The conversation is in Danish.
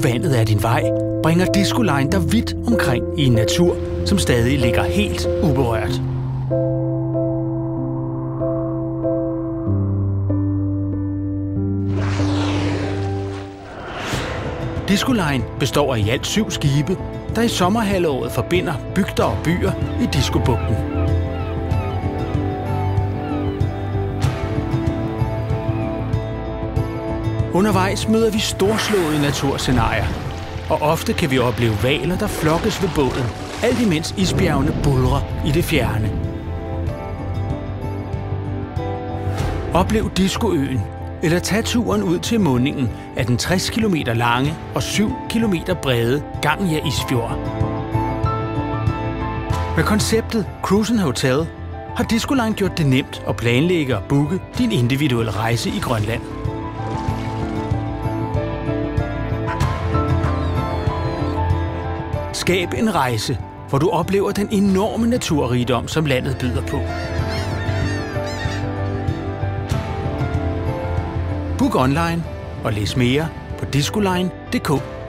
vandet er din vej, bringer Discoline dig vidt omkring i en natur, som stadig ligger helt uberørt. Discoline består af i alt 7 skibe, der i sommerhalvåret forbinder bygder og byer i Discobugten. Undervejs møder vi storslåede naturscenarier, og ofte kan vi opleve hvaler, der flokkes ved båden, alt imens isbjergene buldrer i det fjerne. Oplev Discoøen, eller tag turen ud til mundingen af den 60 km lange og 7 km brede Gangja Isfjord. Med konceptet Cruisen Hotel har Discoline gjort det nemt at planlægge og booke din individuelle rejse i Grønland. Skab en rejse, hvor du oplever den enorme naturrigdom, som landet byder på. Book online og læs mere på discoline.dk.